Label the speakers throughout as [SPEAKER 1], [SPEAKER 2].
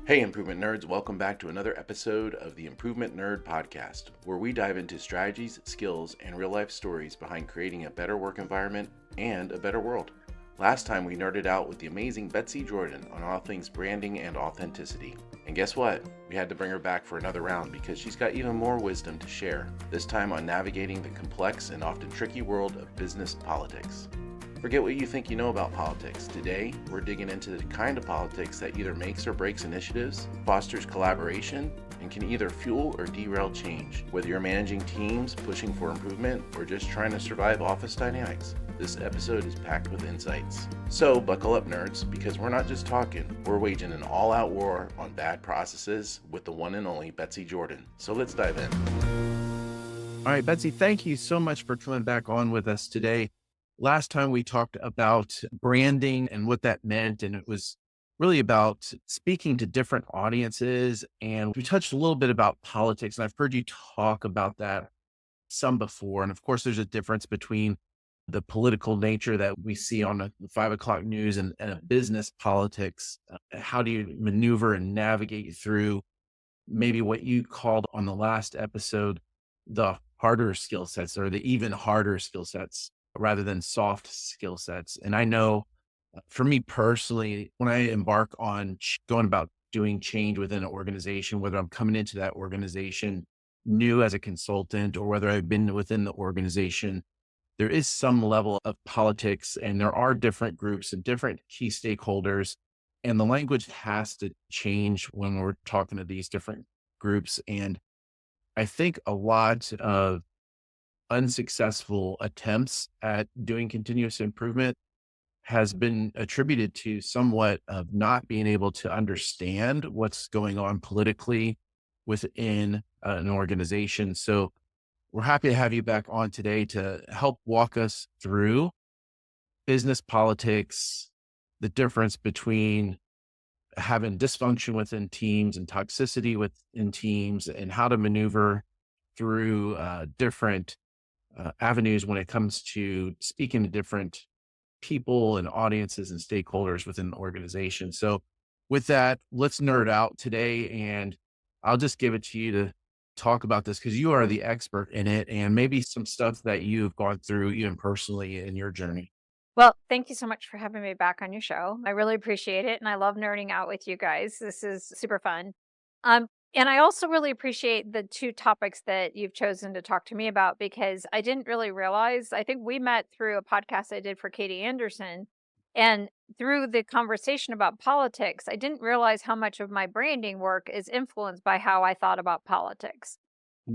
[SPEAKER 1] Hey, Improvement Nerds, welcome back to another episode of the Improvement Nerd Podcast, where we dive into strategies, skills, and real life stories behind creating a better work environment and a better world. Last time we nerded out with the amazing Betsy Jordan on all things branding and authenticity. And guess what? We had to bring her back for another round because she's got even more wisdom to share, this time on navigating the complex and often tricky world of business politics. Forget what you think you know about politics. Today, we're digging into the kind of politics that either makes or breaks initiatives, fosters collaboration, and can either fuel or derail change. Whether you're managing teams, pushing for improvement, or just trying to survive office dynamics, this episode is packed with insights. So buckle up, nerds, because we're not just talking, we're waging an all-out war on bad processes with the one and only Betsy Jordan. So let's dive in.
[SPEAKER 2] All right, Betsy, thank you so much for coming back on with us today. Last time we talked about branding and what that meant, and it was really about speaking to different audiences. And we touched a little bit about politics, and I've heard you talk about that some before. And of course, there's a difference between the political nature that we see on the 5 o'clock news and a business politics. How do you maneuver and navigate through maybe what you called on the last episode, the harder skill sets or the even harder skill sets, rather than soft skill sets. And I know for me personally, when I embark on going about doing change within an organization, whether I'm coming into that organization new as a consultant or whether I've been within the organization, there is some level of politics and there are different groups and different key stakeholders. And the language has to change when we're talking to these different groups. And I think a lot of unsuccessful attempts at doing continuous improvement has been attributed to somewhat of not being able to understand what's going on politically within an organization. So we're happy to have you back on today to help walk us through business politics, the difference between having dysfunction within teams and toxicity within teams, and how to maneuver through different avenues when it comes to speaking to different people and audiences and stakeholders within the organization. So with that, let's nerd out today, and I'll just give it to you to talk about this because you are the expert in it and maybe some stuff that you've gone through even personally in your journey.
[SPEAKER 3] Well, thank you so much for having me back on your show. I really appreciate it. And I love nerding out with you guys. This is super fun. And I also really appreciate the two topics that you've chosen to talk to me about because I didn't really realize, I think we met through a podcast I did for Katie Anderson. And through the conversation about politics, I didn't realize how much of my branding work is influenced by how I thought about politics.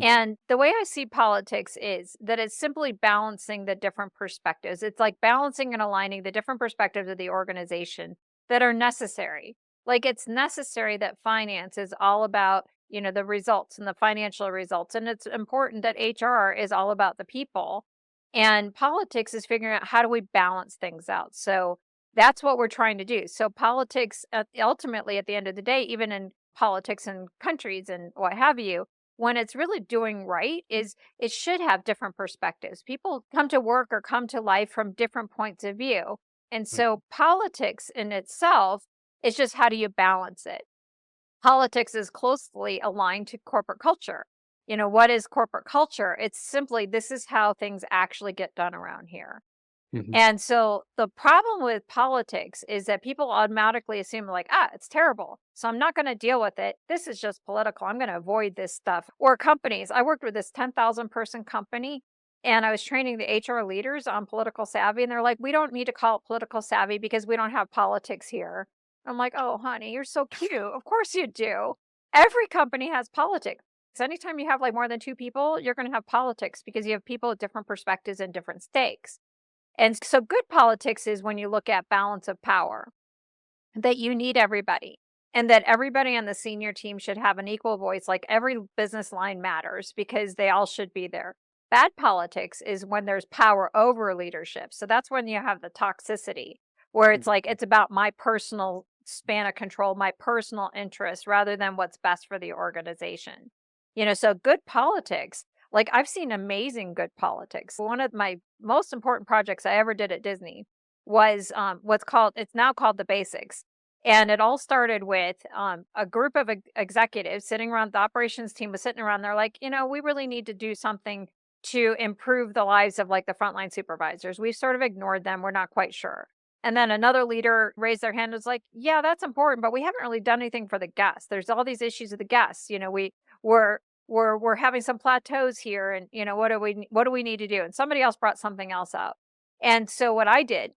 [SPEAKER 3] And the way I see politics is that it's simply balancing the different perspectives. It's like balancing and aligning the different perspectives of the organization that are necessary. Like it's necessary that finance is all about, the results and the financial results. And it's important that HR is all about the people. And politics is figuring out how do we balance things out. So that's what we're trying to do. So politics, ultimately, at the end of the day, even in politics and countries and what have you, when it's really doing right is it should have different perspectives. People come to work or come to life from different points of view. And so politics in itself is just how do you balance it? Politics is closely aligned to corporate culture. What is corporate culture? It's simply this is how things actually get done around here.
[SPEAKER 2] Mhm.
[SPEAKER 3] And so the problem with politics is that people automatically assume like, it's terrible. So I'm not going to deal with it. This is just political. I'm going to avoid this stuff. Or companies. I worked with this 10,000 person company and I was training the HR leaders on political savvy. And they're like, we don't need to call it political savvy because we don't have politics here. I'm like, oh, honey, you're so cute. Of course you do. Every company has politics. So anytime you have like more than two people, you're going to have politics because you have people with different perspectives and different stakes. And so good politics is when you look at balance of power, that you need everybody and that everybody on the senior team should have an equal voice. Like every business line matters because they all should be there. Bad politics is when there's power over leadership. So that's when you have the toxicity where it's like, it's about my personal span of control, my personal interest rather than what's best for the organization. So good politics. Like I've seen amazing good politics. One of my most important projects I ever did at Disney was it's now called The Basics. And it all started with a group of executives sitting around, the operations team was sitting around. They're like, we really need to do something to improve the lives of like the frontline supervisors. We've sort of ignored them. We're not quite sure. And then another leader raised their hand and was like, yeah, that's important, but we haven't really done anything for the guests. There's all these issues with the guests. We're having some plateaus here, and what do we need to do? And somebody else brought something else up. And so what I did,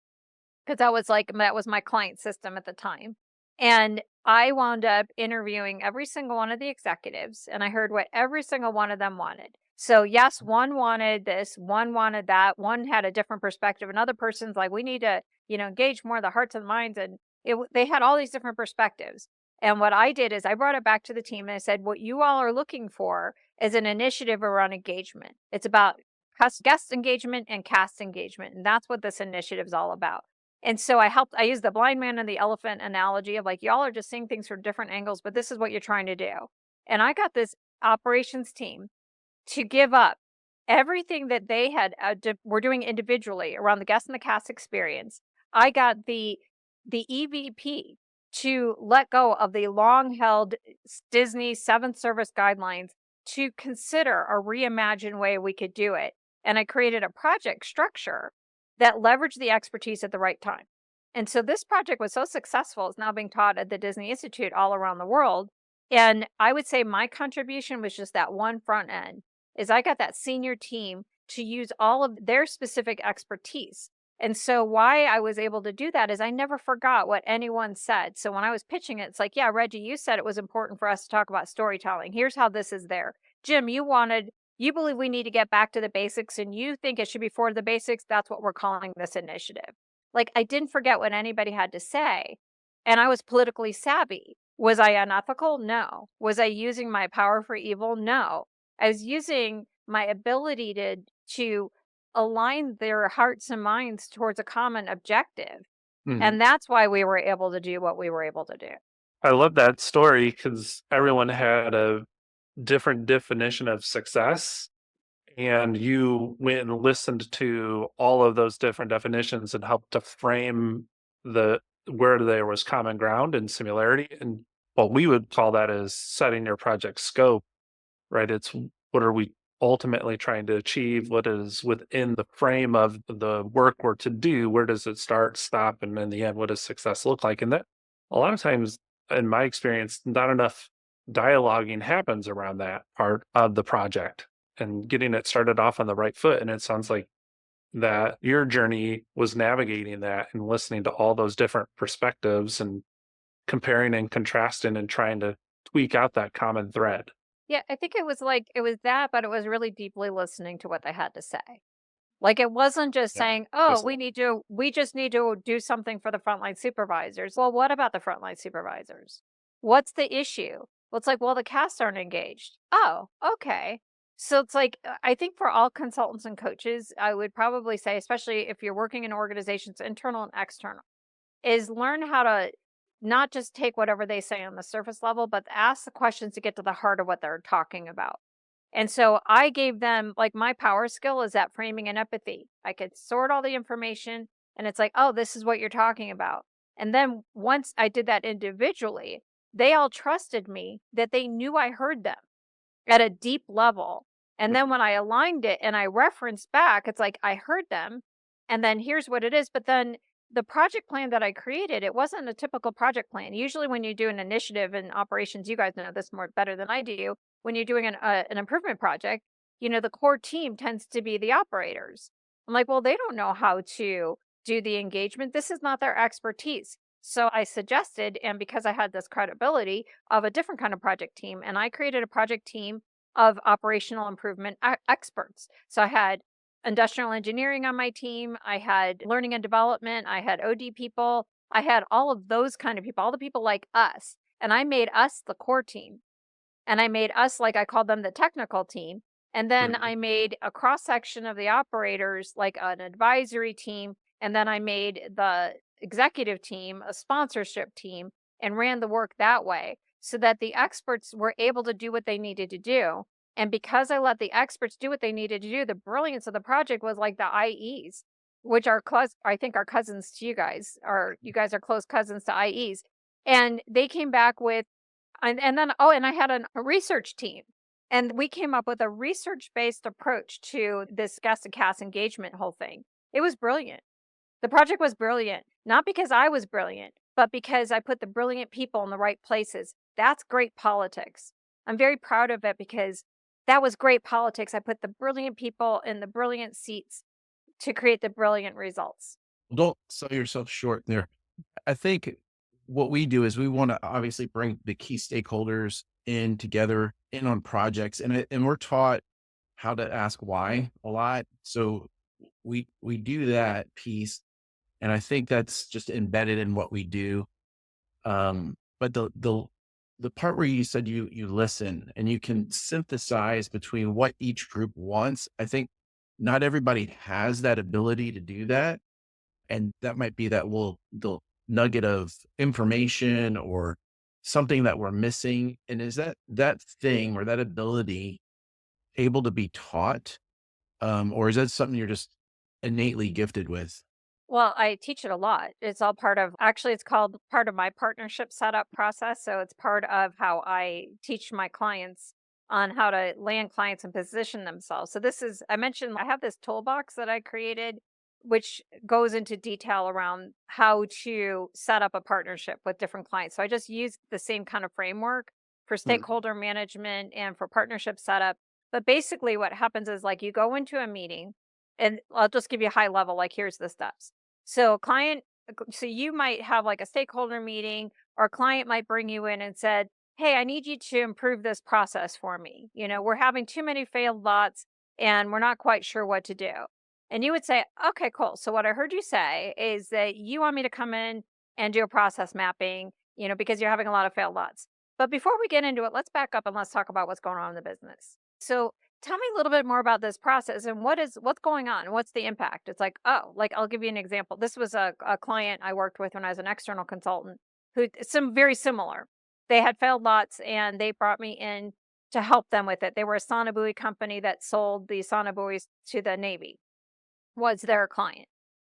[SPEAKER 3] because that was my client system at the time. And I wound up interviewing every single one of the executives, and I heard what every single one of them wanted. So yes, one wanted this, one wanted that, one had a different perspective. Another person's like, we need to, engage more of the hearts and minds. And they had all these different perspectives. And what I did is I brought it back to the team and I said, what you all are looking for is an initiative around engagement. It's about guest engagement and cast engagement. And that's what this initiative is all about. And so I used the blind man and the elephant analogy of like, y'all are just seeing things from different angles, but this is what you're trying to do. And I got this operations team to give up everything that they were doing individually around the guest and the cast experience. I got the EVP to let go of the long held Disney 7th service guidelines to consider a reimagined way we could do it. And I created a project structure that leveraged the expertise at the right time. And so this project was so successful, it's now being taught at the Disney Institute all around the world. And I would say my contribution was just that one front end, is I got that senior team to use all of their specific expertise. And so why I was able to do that is I never forgot what anyone said. So when I was pitching it, it's like, yeah, Reggie, you said it was important for us to talk about storytelling. Here's how this is there. Jim, you believe we need to get back to the basics, and you think it should be forward to the basics. That's what we're calling this initiative. Like, I didn't forget what anybody had to say, and I was politically savvy. Was I unethical? No. Was I using my power for evil? No. I was using my ability to align their hearts and minds towards a common objective.
[SPEAKER 2] Mhm.
[SPEAKER 3] And that's why we were able to do what we were able to do.
[SPEAKER 4] I love that story because everyone had a different definition of success. And you went and listened to all of those different definitions and helped to frame where there was common ground and similarity. And what we would call that is setting your project scope, right? It's what are we ultimately trying to achieve? What is within the frame of the work we're to do? Where does it start, stop, and in the end, what does success look like? And that a lot of times, in my experience, not enough dialoguing happens around that part of the project and getting it started off on the right foot. And it sounds like that your journey was navigating that and listening to all those different perspectives and comparing and contrasting and trying to tweak out that common thread.
[SPEAKER 3] Yeah, I think it was that, but it was really deeply listening to what they had to say. Like, it wasn't just
[SPEAKER 4] Yeah,
[SPEAKER 3] saying, oh,
[SPEAKER 4] just-
[SPEAKER 3] we just need to do something for the frontline supervisors. Well, what about the frontline supervisors? What's the issue? Well, it's like, well, the casts aren't engaged. Oh, okay. So it's like, I think for all consultants and coaches, I would probably say, especially if you're working in organizations, internal and external, is learn how to not just take whatever they say on the surface level, but ask the questions to get to the heart of what they're talking about. And so I gave them, like, my power skill is that framing and empathy. I could sort all the information and it's like, oh, this is what you're talking about. And then once I did that individually, they all trusted me that they knew I heard them at a deep level. And then when I aligned it and I referenced back, it's like, I heard them. And then here's what it is. But then the project plan that I created, it wasn't a typical project plan. Usually when you do an initiative in operations, you guys know this more better than I do. When you're doing an improvement project, the core team tends to be the operators. I'm like, well, they don't know how to do the engagement. This is not their expertise. So I suggested, and because I had this credibility, of a different kind of project team, and I created a project team of operational improvement experts. So I had industrial engineering on my team, I had learning and development, I had OD people, I had all of those kind of people, all the people like us. And I made us the core team. And I made us, like, I called them the technical team. And then
[SPEAKER 4] Mhm.
[SPEAKER 3] I made a cross section of the operators, like an advisory team. And then I made the executive team a sponsorship team and ran the work that way so that the experts were able to do what they needed to do. And because I let the experts do what they needed to do, the brilliance of the project was like the IEs, which are I think are cousins to you guys, or you guys are close cousins to IEs. And they came back with, and then, oh, and I had a research team. And we came up with a research-based approach to this guest and cast engagement whole thing. It was brilliant. The project was brilliant, not because I was brilliant, but because I put the brilliant people in the right places. That's great politics. I'm very proud of it because that was great politics. I put the brilliant people in the brilliant seats to create the brilliant results.
[SPEAKER 2] Don't sell yourself short there. I think what we do is we want to obviously bring the key stakeholders in together in on projects, and we're taught how to ask why a lot. So we do that piece, and I think that's just embedded in what we do. But the part where you said you listen and you can synthesize between what each group wants, I think not everybody has that ability to do that. And that might be the nugget of information or something that we're missing. And is that thing or that ability able to be taught? Or is that something you're just innately gifted with?
[SPEAKER 3] Well, I teach it a lot. It's all part of, actually, it's called part of my partnership setup process. So it's part of how I teach my clients on how to land clients and position themselves. So this is, I mentioned, I have this toolbox that I created, which goes into detail around how to set up a partnership with different clients. So I just use the same kind of framework for
[SPEAKER 2] Mm,
[SPEAKER 3] stakeholder management and for partnership setup. But basically, what happens is like you go into a meeting, and I'll just give you a high level, like here's the steps. So so you might have like a stakeholder meeting, or a client might bring you in and said, "Hey, I need you to improve this process for me. We're having too many failed lots and we're not quite sure what to do." And you would say, "Okay, cool. So what I heard you say is that you want me to come in and do a process mapping, because you're having a lot of failed lots. But before we get into it, let's back up and let's talk about what's going on in the business. So tell me a little bit more about this process and what's going on? What's the impact?" It's like, oh, like I'll give you an example. This was a client I worked with when I was an external consultant who some very similar. They had failed lots and they brought me in to help them with it. They were a sonobuoy company that sold the sonobuoys to the Navy, was their client.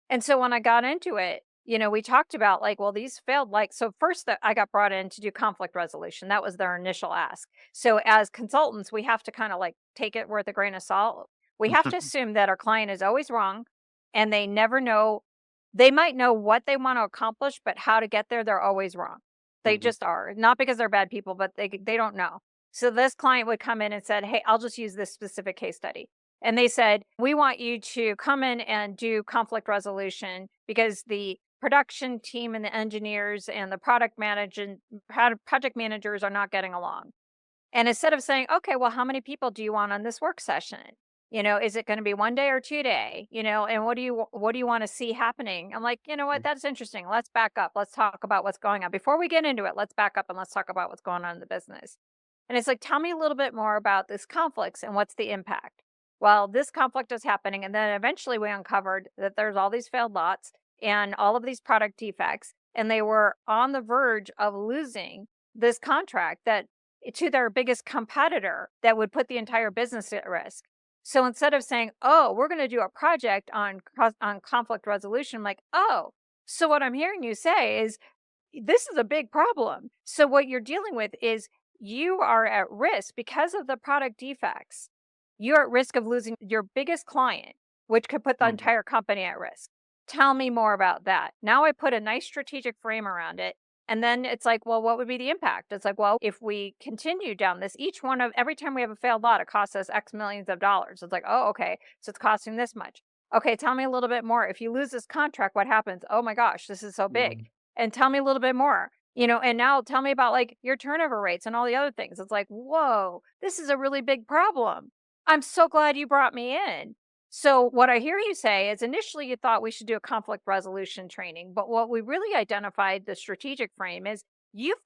[SPEAKER 3] And so when I got into it, we talked about like, well, these failed, like, so first that I got brought in to do conflict resolution. That was their initial ask. So as consultants, we have to kind of like take it with a grain of salt. We have to assume that our client is always wrong and they never know. They might know what they want to accomplish, but how to get there, they're always wrong. They
[SPEAKER 2] mhm,
[SPEAKER 3] just are. Not because they're bad people, but they don't know. So this client would come in and said, "Hey, I'll just use this specific case study." And they said, "We want you to come in and do conflict resolution because the production team and the engineers and the project managers are not getting along." And instead of saying, "Okay, well, how many people do you want on this work session? Is it going to be 1 day or 2 day? And what do you want to see happening?" I'm like, "You know what? That's interesting. Let's back up. Let's talk about what's going on. Before we get into it, let's back up and let's talk about what's going on in the business." And it's like, "Tell me a little bit more about this conflicts and what's the impact." Well, this conflict is happening. And then eventually we uncovered that there's all these failed lots and all of these product defects, and they were on the verge of losing this contract to their biggest competitor that would put the entire business at risk. So instead of saying, "Oh, we're going to do a project on conflict resolution," I'm like, "Oh, so what I'm hearing you say is this is a big problem. So what you're dealing with is you are at risk because of the product defects. You're at risk of losing your biggest client, which could put the
[SPEAKER 2] mhm.
[SPEAKER 3] entire company at risk. Tell me more about that." Now I put a nice strategic frame around it. And then it's like, well, what would be the impact? It's like, well, if we continue down this, every time we have a failed lot, it costs us X millions of dollars. It's like, oh, okay. So it's costing this much. Okay, tell me a little bit more. If you lose this contract, what happens? Oh my gosh, this is so big.
[SPEAKER 2] Mhm.
[SPEAKER 3] And tell me a little bit more. And now tell me about like your turnover rates and all the other things. It's like, whoa, this is a really big problem. I'm so glad you brought me in. So what I hear you say is initially you thought we should do a conflict resolution training, but what we really identified the strategic frame is you're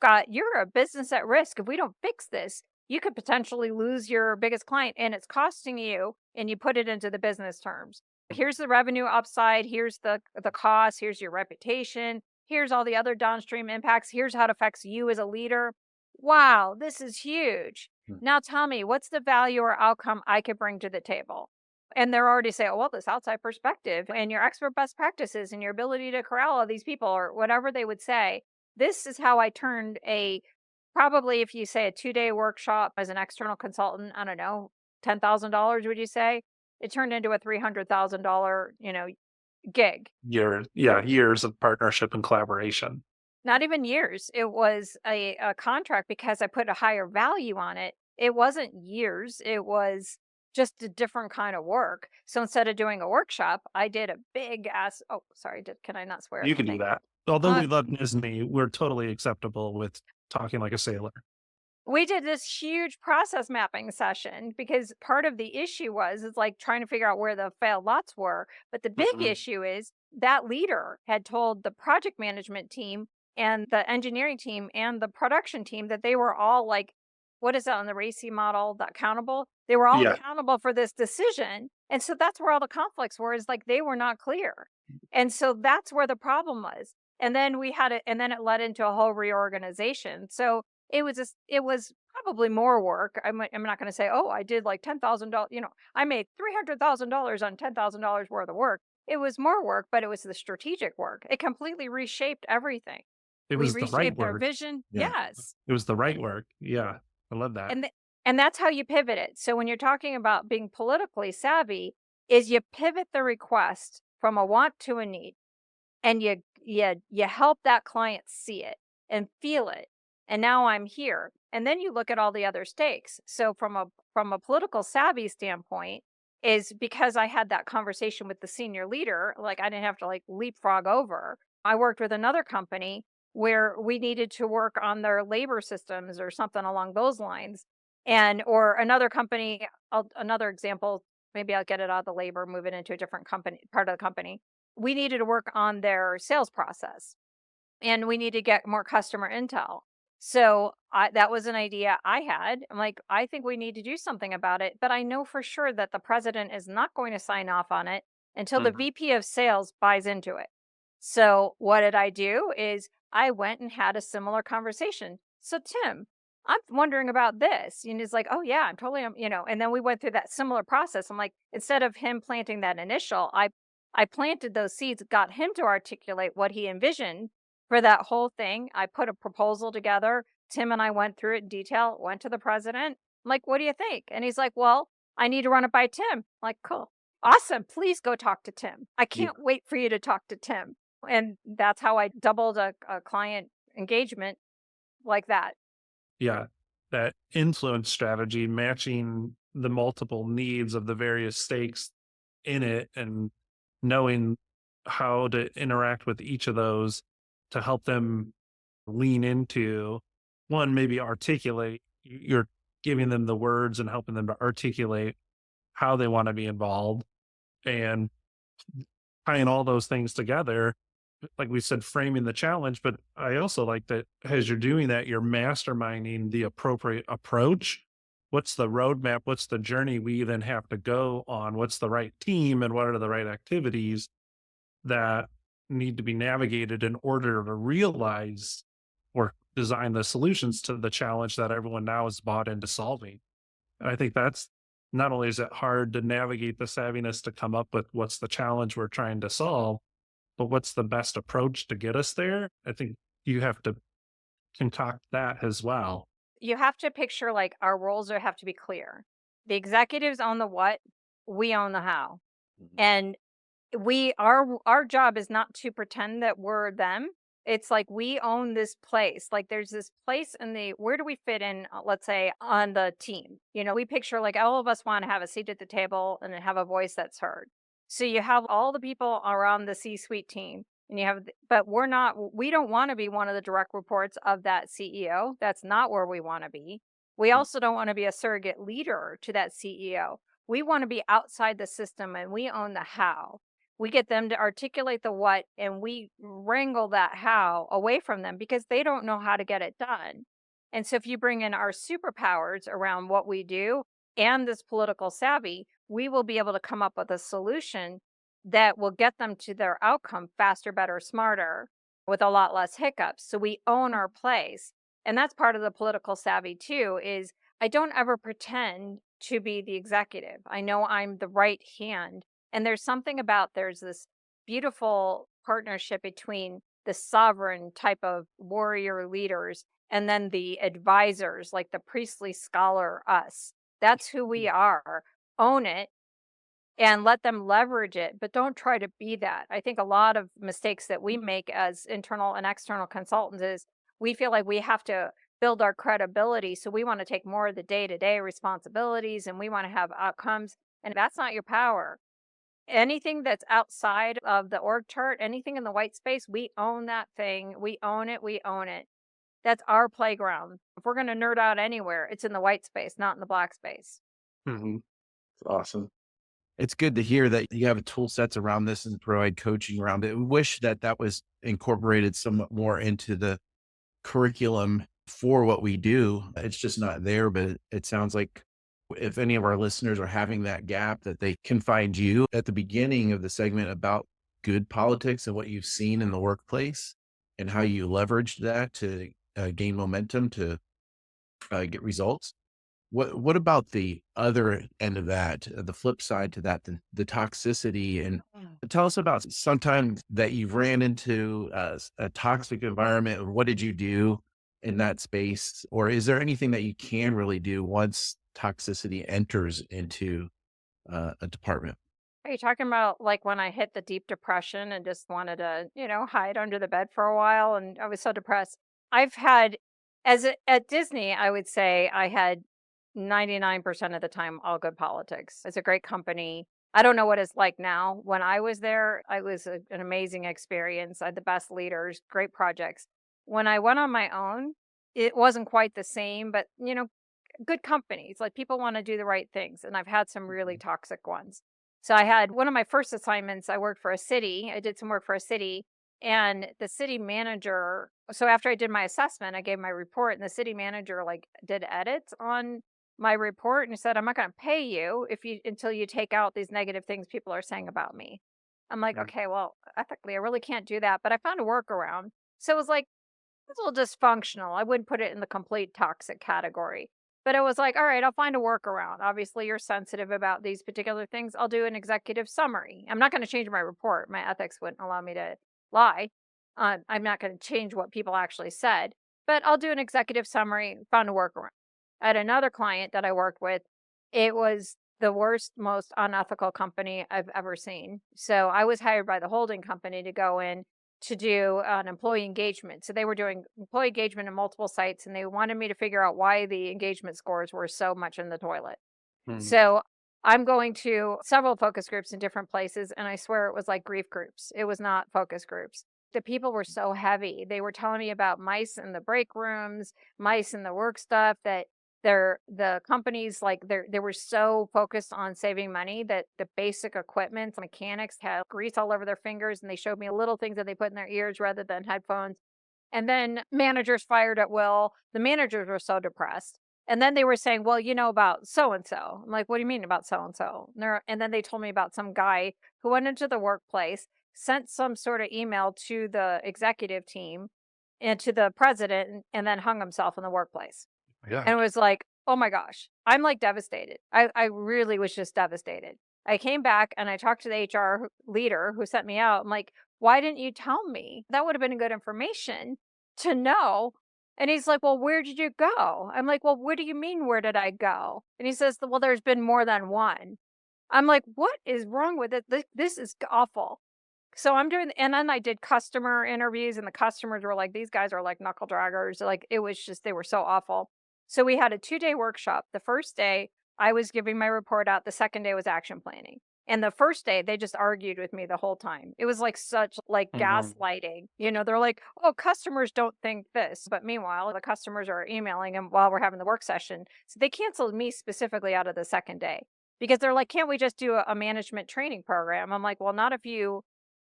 [SPEAKER 3] a business at risk. If we don't fix this, you could potentially lose your biggest client and it's costing you, and you put it into the business terms. Here's the revenue upside, here's the cost, here's your reputation, here's all the other downstream impacts, here's how it affects you as a leader. Wow, this is huge.
[SPEAKER 2] Mm.
[SPEAKER 3] Now tell me, what's the value or outcome I could bring to the table? And they're already saying, "Oh, well, this outside perspective and your expert best practices and your ability to corral all these people," or whatever they would say. this is how I turned probably if you say a 2-day workshop as an external consultant, I don't know, $10,000, would you say? It turned into a $300,000, gig.
[SPEAKER 4] Years of partnership and collaboration.
[SPEAKER 3] Not even years. It was a contract because I put a higher value on it. It wasn't years. It was just a different kind of work. So instead of doing a workshop, I did a big ass. Oh, sorry. Can I not swear at
[SPEAKER 4] You
[SPEAKER 3] the
[SPEAKER 4] can do
[SPEAKER 3] thing?
[SPEAKER 4] that. Although
[SPEAKER 3] Uh,
[SPEAKER 4] we love Disney, we're totally acceptable with talking like a sailor.
[SPEAKER 3] we did this huge process mapping session because part of the issue was it's like trying to figure out where the failed lots were. But the big
[SPEAKER 4] Mhm.
[SPEAKER 3] issue is that leader had told the project management team and the engineering team and the production team that they were all like, what is that on the RACI model, the accountable? They were all
[SPEAKER 4] Yeah,
[SPEAKER 3] accountable for this decision. And so that's where all the conflicts were, is like they were not clear. And so that's where the problem was. And then and then it led into a whole reorganization. So it was probably more work. I'm not going to say, oh, I did like $10,000. I made $300,000 on $10,000 worth of work. It was more work, but it was the strategic work. It completely reshaped everything.
[SPEAKER 4] it
[SPEAKER 3] We
[SPEAKER 4] was the right
[SPEAKER 3] reshaped our
[SPEAKER 4] work.
[SPEAKER 3] vision.
[SPEAKER 2] Yeah.
[SPEAKER 3] Yes.
[SPEAKER 4] It was the right work. Yeah, I love that.
[SPEAKER 3] And th- and that's how you pivot it. So when you're talking about being politically savvy, is you pivot the request from a want to a need, and you help that client see it and feel it. And now I'm here. And then you look at all the other stakes. So from a political savvy standpoint, is because I had that conversation with the senior leader, like I didn't have to like leapfrog over. I worked with another company where we needed to work on their labor systems or something along those lines. And or another company, another example, maybe I'll get it out of the labor, move it into a different company, part of the company. We needed to work on their sales process and we need to get more customer intel. So that was an idea I had. I'm like, I think we need to do something about it, but I know for sure that the president is not going to sign off on it until the
[SPEAKER 4] Mhm.
[SPEAKER 3] VP of sales buys into it. So what did I do is I went and had a similar conversation. So Tim, I'm wondering about this. And he's like, oh yeah, I'm totally, and then we went through that similar process. I'm like, instead of him planting that initial, I planted those seeds, got him to articulate what he envisioned for that whole thing. I put a proposal together. Tim and I went through it in detail, went to the president. I'm like, what do you think? And he's like, well, I need to run it by Tim. I'm like, cool. Awesome. Please go talk to Tim. I
[SPEAKER 2] Yeah.
[SPEAKER 3] can't wait for you to talk to Tim. And that's how I doubled a client engagement like that.
[SPEAKER 4] Yeah, that influence strategy, matching the multiple needs of the various stakes in it and knowing how to interact with each of those to help them lean into one, maybe articulate. You're giving them the words and helping them to articulate how they want to be involved and tying all those things together, like we said, framing the challenge. But I also like that as you're doing that, you're masterminding the appropriate approach. What's the roadmap? What's the journey we then have to go on? What's the right team and what are the right activities that need to be navigated in order to realize or design the solutions to the challenge that everyone now is bought into solving? And I think that's not only is it hard to navigate the savviness to come up with what's the challenge we're trying to solve, but what's the best approach to get us there? I think you have to concoct that as well.
[SPEAKER 3] You have to picture like our have to be clear. The executives own the what, we own the how.
[SPEAKER 1] Mhm.
[SPEAKER 3] And our job is not to pretend that we're them. It's like we own this place. Like there's this place in the where do we fit in, let's say on the team. We picture like all of us want to have a seat at the table and have a voice that's heard. So you have all the people around the C-suite team and but we don't want to be one of the direct reports of that CEO. That's not where we want to be. We also don't want to be a surrogate leader to that CEO. We want to be outside the system and we own the how. We get them to articulate the what and we wrangle that how away from them because they don't know how to get it done. And so if you bring in our superpowers around what we do and this political savvy, we will be able to come up with a solution that will get them to their outcome faster, better, smarter with a lot less hiccups. So we own our place. And that's part of the political savvy too, is I don't ever pretend to be the executive. I know I'm the right hand. And there's this beautiful partnership between the sovereign type of warrior leaders, and then the advisors, like the priestly scholar us. That's who we are. Own it and let them leverage it, but don't try to be that. I think a lot of mistakes that we make as internal and external consultants is we feel like we have to build our credibility. So we want to take more of the day to day responsibilities and we want to have outcomes. And that's not your power. Anything that's outside of the org chart, anything in the white space, we own that thing. We own it. We own it. That's our playground. If we're going to nerd out anywhere, it's in the white space, not in the black space.
[SPEAKER 2] Mm-hmm. Awesome. It's good to hear that you have a tool sets around this and provide coaching around it. We wish that that was incorporated somewhat more into the curriculum for what we do. It's just not there, but it sounds like if any of our listeners are having that gap, that they can find you at the beginning of the segment about good politics and what you've seen in the workplace and how you leveraged that to gain momentum to get results. What about the other end of that, the flip side to that, the toxicity? And tell us about sometimes that you've ran into a toxic environment. What did you do in that space? Or is there anything that you can really do once toxicity enters into a department?
[SPEAKER 3] Are you talking about like when I hit the deep depression and just wanted to, hide under the bed for a while and I was so depressed? I've had, at Disney, I would say I had 99% of the time all good politics. It's a great company. I don't know what it's like now. When I was there, I was an amazing experience. I had the best leaders, great projects. When I went on my own, it wasn't quite the same, but good companies, like people want to do the right things. And I've had some really toxic ones. So I had one of my first assignments, I worked for a city. I did some work for a city and the city manager. So after I did my assessment, I gave my report and the city manager like did edits on my report and said, I'm not going to pay you until you take out these negative things people are saying about me. I'm like,
[SPEAKER 2] Mm.
[SPEAKER 3] okay, well, ethically, I really can't do that. But I found a workaround. So it was like, it's a little dysfunctional. I wouldn't put it in the complete toxic category. But it was like, all right, I'll find a workaround. Obviously, you're sensitive about these particular things. I'll do an executive summary. I'm not going to change my report. My ethics wouldn't allow me to lie. I'm not going to change what people actually said, but I'll do an executive summary, found a workaround. I had another client that I worked with. It was the worst, most unethical company I've ever seen. So I was hired by the holding company to go in to do an employee engagement. So they were doing employee engagement in multiple sites and they wanted me to figure out why the engagement scores were so much in the toilet.
[SPEAKER 2] Mm.
[SPEAKER 3] So I'm going to several focus groups in different places and I swear it was like grief groups. It was not focus groups. The people were so heavy. They were telling me about mice in the break rooms, mice in the work stuff that the companies like they were so focused on saving money that the basic equipment mechanics had grease all over their fingers and they showed me little things that they put in their ears rather than headphones. And then managers fired at will. The managers were so depressed. And then they were saying, well, about so and so. I'm like, what do you mean about so and so? And then they told me about some guy who went into the workplace, sent some sort of email to the executive team and to the president, and then hung himself in the workplace.
[SPEAKER 4] Yeah.
[SPEAKER 3] And it was like, oh my gosh, I'm like devastated. I really was just devastated. I came back and I talked to the HR leader who sent me out. I'm like, why didn't you tell me? That would have been good information to know. And he's like, well, where did you go? I'm like, well, what do you mean, where did I go? And he says, well, there's been more than one. I'm like, what is wrong with it? This is awful. So I'm doing, and then I did customer interviews, and the customers were like, these guys are like knuckle draggers. Like, it was just, they were so awful. So we had a 2-day workshop. The first day, I was giving my report out. The second day was action planning. And the first day, they just argued with me the whole time. It was like such like gaslighting. They're like, oh, customers don't think this. But meanwhile, the customers are emailing them while we're having the work session. So they canceled me specifically out of the second day because they're like, can't we just do a management training program? I'm like, well, not if you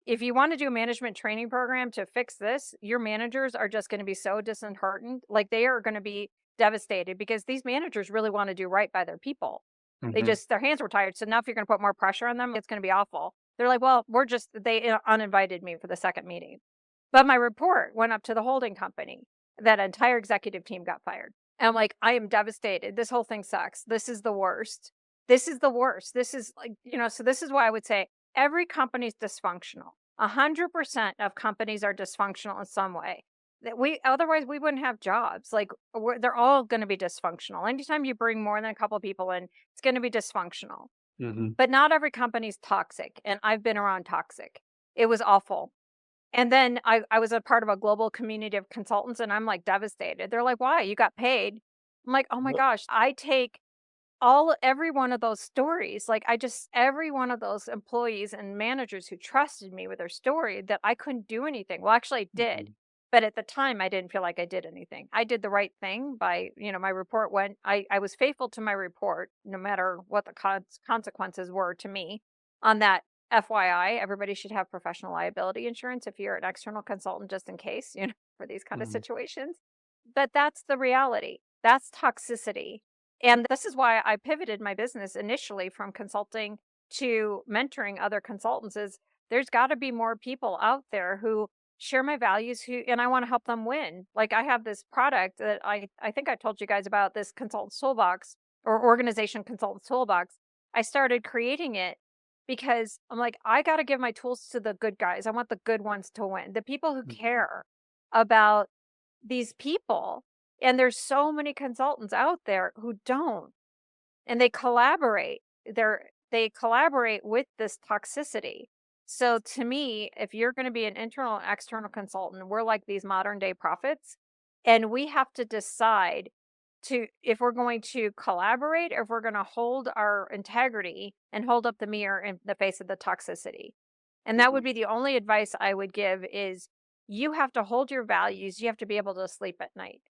[SPEAKER 3] want to do a management training program to fix this, your managers are just going to be so disheartened. Like they are going to be devastated because these managers really want to do right by their people. Their hands were tired. So now if you're going to put more pressure on them, it's going to be awful. They're like, well, they uninvited me for the second meeting. But my report went up to the holding company. That entire executive team got fired. And I'm like, I am devastated. This whole thing sucks. This is the worst. This is the worst. This is like, so this is why I would say every company is dysfunctional. 100% of companies are dysfunctional in some way. Otherwise we wouldn't have jobs. Like they're all going to be dysfunctional. Anytime you bring more than a couple people in, it's going to be dysfunctional.
[SPEAKER 4] Mm-hmm.
[SPEAKER 3] But not every company's toxic, and I've been around toxic. It was awful. And then I was a part of a global community of consultants, and I'm like devastated. They're like, "Why? You got paid." I'm like, "Oh my gosh, I take every one of those stories, like every one of those employees and managers who trusted me with their story that I couldn't do anything. Well, actually I did. But at the time I didn't feel like I did anything. I did the right thing by, my report went, I was faithful to my report, no matter what the consequences were to me on that. FYI, everybody should have professional liability insurance if you're an external consultant, just in case, for these kind of
[SPEAKER 4] Mm-hmm.
[SPEAKER 3] situations. But that's the reality. That's toxicity. And this is why I pivoted my business initially from consulting to mentoring other consultants. Is there's got to be more people out there who share my values, and I want to help them win. Like I have this product that I think I told you guys about, this consultant toolbox, or organization consultant toolbox. I started creating it because I'm like, I got to give my tools to the good guys. I want the good ones to win, the people who care about these people. And there's so many consultants out there who don't, and they collaborate. They collaborate with this toxicity. So to me, if you're going to be an internal and external consultant, we're like these modern day prophets, and we have to decide if we're going to collaborate, or if we're going to hold our integrity and hold up the mirror in the face of the toxicity. And that would be the only advice I would give, is you have to hold your values. You have to be able to sleep at night.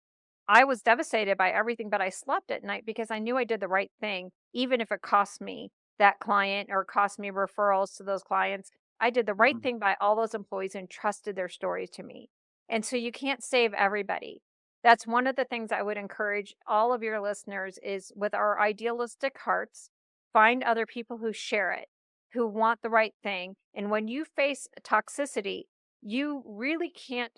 [SPEAKER 3] I was devastated by everything, but I slept at night because I knew I did the right thing, even if it cost me that client or cost me referrals to those clients. I did the right thing by all those employees and trusted their stories to me. And so you can't save everybody. That's one of the things I would encourage all of your listeners is, with our idealistic hearts, find other people who share it, who want the right thing. And when you face toxicity, you really can't,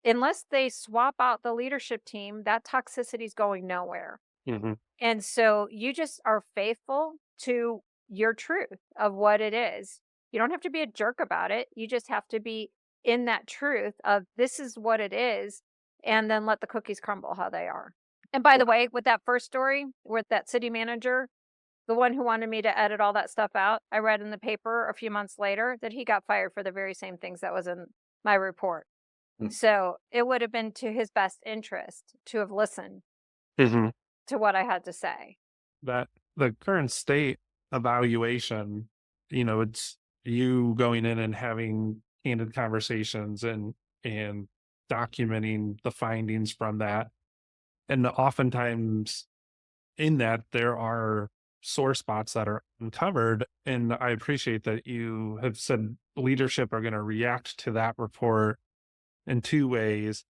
[SPEAKER 3] unless they swap out the leadership team, that toxicity is going nowhere.
[SPEAKER 4] Mm-hmm.
[SPEAKER 3] And so you just are faithful to your truth of what it is. You don't have to be a jerk about it. You just have to be in that truth of, this is what it is, and then let the cookies crumble how they are. And by the way, with that first story with that city manager, the one who wanted me to edit all that stuff out, I read in the paper a few months later that he got fired for the very same things that was in my report. So it would have been to his best interest to have listened
[SPEAKER 4] Mm-hmm.
[SPEAKER 3] to what I had to say.
[SPEAKER 4] That the current state evaluation, it's you going in and having candid conversations and documenting the findings from that. And oftentimes in that there are sore spots that are uncovered. And I appreciate that you have said leadership are going to react to that report in two ways.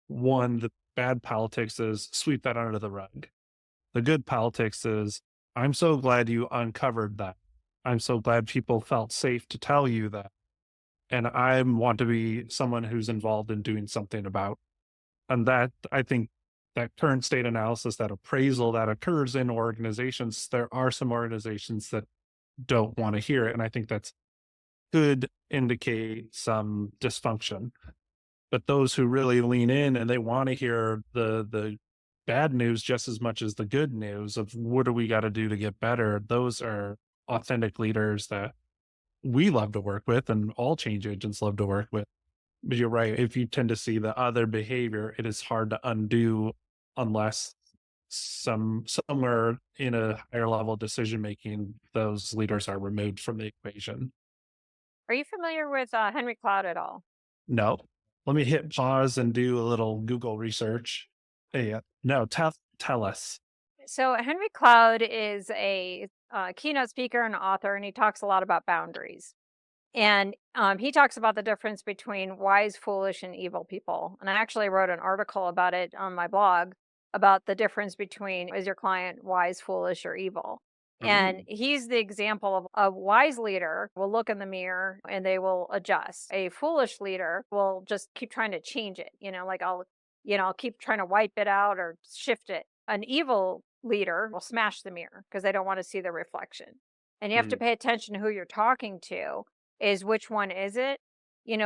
[SPEAKER 4] One, the bad politics is sweep that under the rug. The good politics is, I'm so glad you uncovered that. I'm so glad people felt safe to tell you that. And I want to be someone who's involved in doing something about. And that, I think, that current state analysis, that appraisal that occurs in organizations, there are some organizations that don't want to hear it. And I think that's could indicate some dysfunction. But those who really lean in and they want to hear the bad news just as much as the good news of what do we got to do to get better, those are authentic leaders that we love to work with and all change agents love to work with. But you're right, if you tend to see the other behavior, it is hard to undo unless somewhere in a higher level decision making, those leaders are removed from the equation.
[SPEAKER 3] Are you familiar with Henry Cloud at all?
[SPEAKER 4] No. Let me hit pause and do a little Google research. Yeah. No, tell us.
[SPEAKER 3] So Henry Cloud is a keynote speaker and author, and he talks a lot about boundaries. And he talks about the difference between wise, foolish, and evil people. And I actually wrote an article about it on my blog, about the difference between, is your client wise, foolish, or evil? And he's the example of a wise leader will look in the mirror and they will adjust. A foolish leader will just keep trying to change it. Like I'll keep trying to wipe it out or shift it. An evil leader will smash the mirror because they don't want to see the reflection. And you have to pay attention to who you're talking to. is which one is it?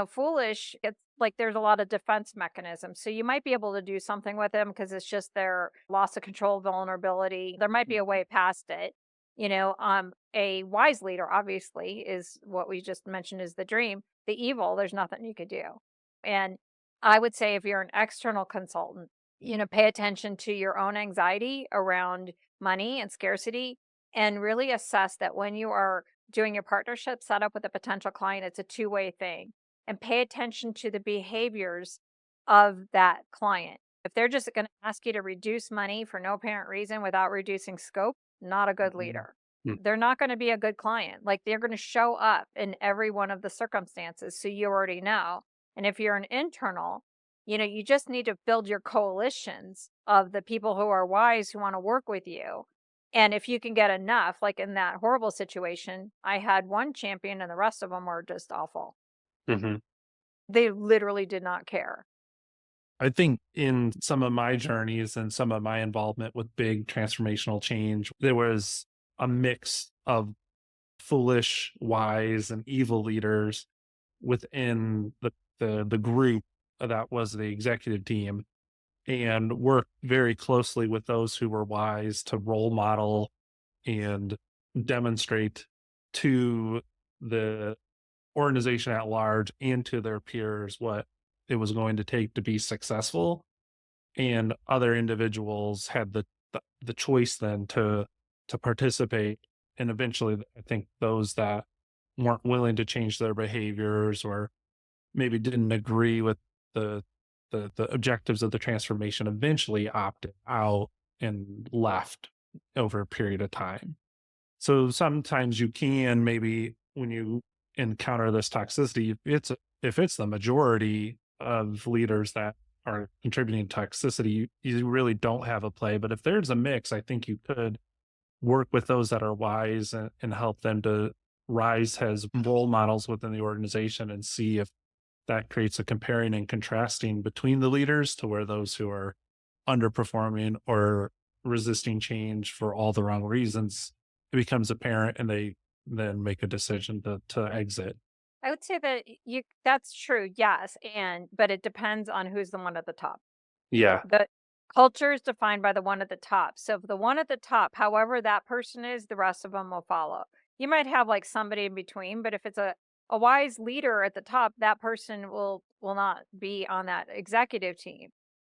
[SPEAKER 3] Foolish, it's like there's a lot of defense mechanisms. So you might be able to do something with them because it's just their loss of control vulnerability. There might be a way past it. A wise leader obviously is what we just mentioned is the dream. The evil, there's nothing you could do. And I would say if you're an external consultant, pay attention to your own anxiety around money and scarcity and really assess that when you are doing your partnership setup with a potential client, it's a two-way thing. And pay attention to the behaviors of that client. If they're just going to ask you to reduce money for no apparent reason without reducing scope, not a good leader. They're not going to be a good client. Like they're going to show up in every one of the circumstances. So you already know. And if you're an internal, you just need to build your coalitions of the people who are wise, who want to work with you. And if you can get enough, like in that horrible situation, I had one champion and the rest of them were just awful.
[SPEAKER 4] Mm-hmm.
[SPEAKER 3] They literally did not care.
[SPEAKER 4] I think in some of my journeys and some of my involvement with big transformational change, there was a mix of foolish, wise, and evil leaders within the group that was the executive team, and worked very closely with those who were wise to role model and demonstrate to the organization at large and to their peers what it was going to take to be successful. And other individuals had the choice then to participate. And eventually I think those that weren't willing to change their behaviors or maybe didn't agree with the the objectives of the transformation eventually opted out and left over a period of time. So sometimes you can, maybe when you encounter this toxicity, if it's the majority of leaders that are contributing to toxicity, you really don't have a play. But if there's a mix, I think you could work with those that are wise and help them to rise as role models within the organization and see if that creates a comparing and contrasting between the leaders to where those who are underperforming or resisting change for all the wrong reasons, it becomes apparent and they then make a decision to exit.
[SPEAKER 3] I would say that that's true, yes, but it depends on who's the one at the top.
[SPEAKER 4] Yeah.
[SPEAKER 3] The culture is defined by the one at the top. So if the one at the top, however that person is, the rest of them will follow. You might have like somebody in between, but if it's a wise leader at the top, that person will not be on that executive team.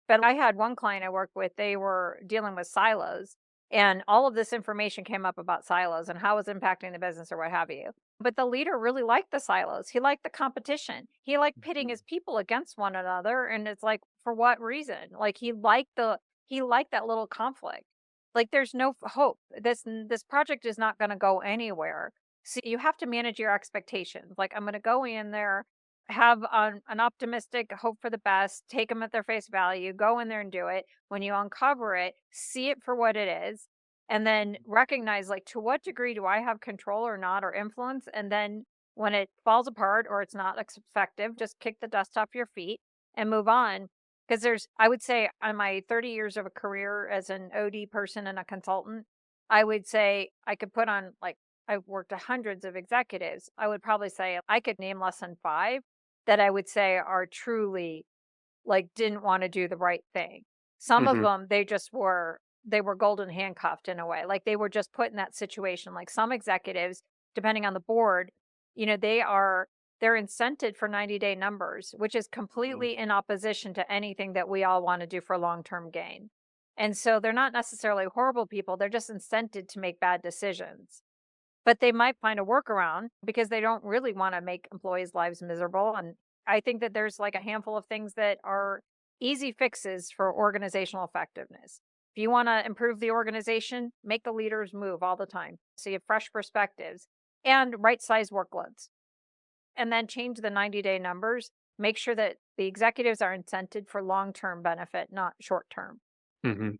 [SPEAKER 3] But I had one client I worked with, they were dealing with silos, and all of this information came up about silos and how it's impacting the business or what have you. But the leader really liked the silos. He liked the competition. He liked pitting his people against one another. And it's like, for what reason? Like he liked that little conflict. Like there's no hope. This project is not going to go anywhere. So you have to manage your expectations. Like I'm going to go in there, have an optimistic hope for the best, take them at their face value, go in there and do it. When you uncover it, see it for what it is, and then recognize like to what degree do I have control or not or influence. And then when it falls apart or it's not effective, just kick the dust off your feet and move on. Because I would say on my 30 years of a career as an OD person and a consultant, I would say I could put on like, I've worked with hundreds of executives. I would probably say I could name less than 5 that I would say are truly like didn't want to do the right thing. Some of
[SPEAKER 4] Hmm.
[SPEAKER 3] them they were golden handcuffed in a way. Like they were just put in that situation. Like some executives, depending on the board, they're incented for 90-day numbers, which is completely in opposition to anything that we all want to do for long-term gain. And so they're not necessarily horrible people, they're just incented to make bad decisions. But they might find a workaround because they don't really want to make employees' lives miserable. And I think that there's like a handful of things that are easy fixes for organizational effectiveness. If you want to improve the organization, make the leaders move all the time so you have fresh perspectives and right size workloads. And then change the 90-day numbers. Make sure that the executives are incented for long-term benefit, not short-term.
[SPEAKER 4] Hmm.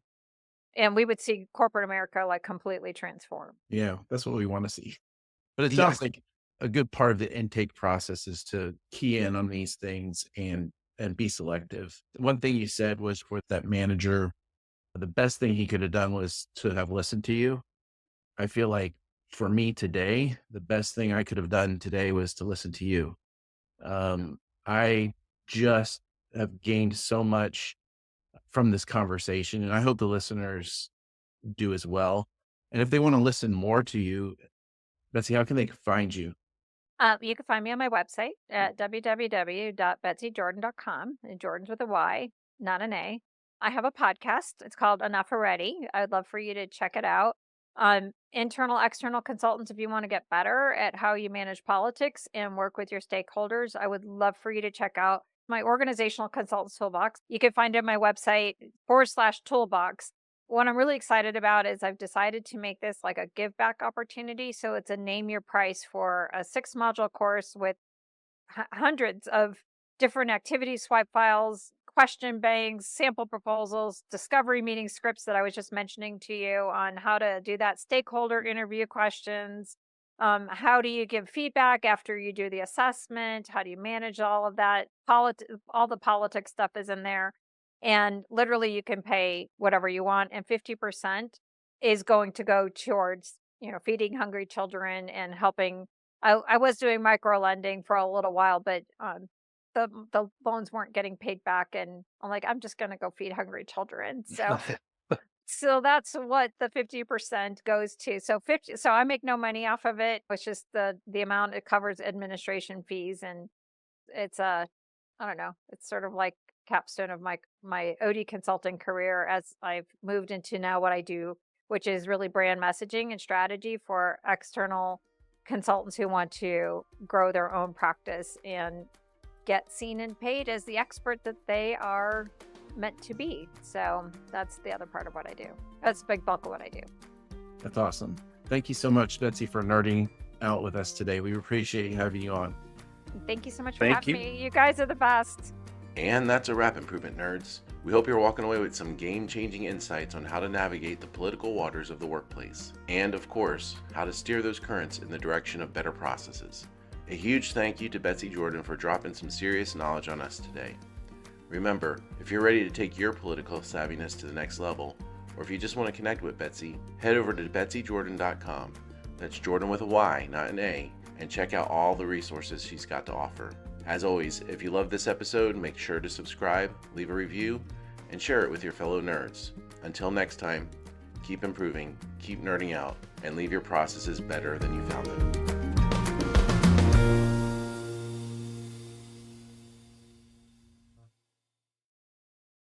[SPEAKER 3] And we would see corporate America like completely transform.
[SPEAKER 2] Yeah, that's what we want to see. But it
[SPEAKER 1] Yeah.
[SPEAKER 2] sounds like a good part of the intake process is to key in on these things and be selective. One thing you said was for that manager, the best thing he could have done was to have listened to you. I feel like for me today, the best thing I could have done today was to listen to you. I just have gained so much from this conversation, and I hope the listeners do as well. And if they want to listen more to you, Betsy, how can they find you?
[SPEAKER 3] You can find me on my website at www.betsyjordan.com. And Jordan's with a Y, not an A. I have a podcast. It's called Enough Already. I'd love for you to check it out. Internal, external consultants, if you want to get better at how you manage politics and work with your stakeholders, I would love for you to check out my organizational consultants toolbox. You can find it on my website /toolbox. What I'm really excited about is I've decided to make this like a give back opportunity. So it's a name your price for a 6-module course with hundreds of different activity swipe files, question banks, sample proposals, discovery meeting scripts that I was just mentioning to you on how to do that, stakeholder interview questions. How do you give feedback after you do the assessment? How do you manage all of that? All the politics stuff is in there. And literally you can pay whatever you want, and 50% is going to go towards, feeding hungry children and helping. I was doing micro lending for a little while, but the loans weren't getting paid back, and I'm like, I'm just gonna go feed hungry children. So that's what the 50% goes to. So I make no money off of it. It's just the amount it covers administration fees, and it's I don't know, it's sort of like capstone of my OD consulting career as I've moved into now what I do, which is really brand messaging and strategy for external consultants who want to grow their own practice and get seen and paid as the expert that they are meant to be. So that's the other part of what I do. That's a big bulk of what I do.
[SPEAKER 2] That's awesome. Thank you so much, Betsy, for nerding out with us today. We appreciate having you on.
[SPEAKER 3] Thank you so much for having me. You guys are the best.
[SPEAKER 1] And that's a wrap, Improvement Nerds. We hope you're walking away with some game-changing insights on how to navigate the political waters of the workplace, and of course, how to steer those currents in the direction of better processes. A huge thank you to Betsy Jordan for dropping some serious knowledge on us today. Remember, if you're ready to take your political savviness to the next level, or if you just want to connect with Betsy, head over to betsyjordan.com. That's Jordan with a Y, not an A, and check out all the resources she's got to offer. As always, if you love this episode, make sure to subscribe, leave a review, and share it with your fellow nerds. Until next time, keep improving, keep nerding out, and leave your processes better than you found them.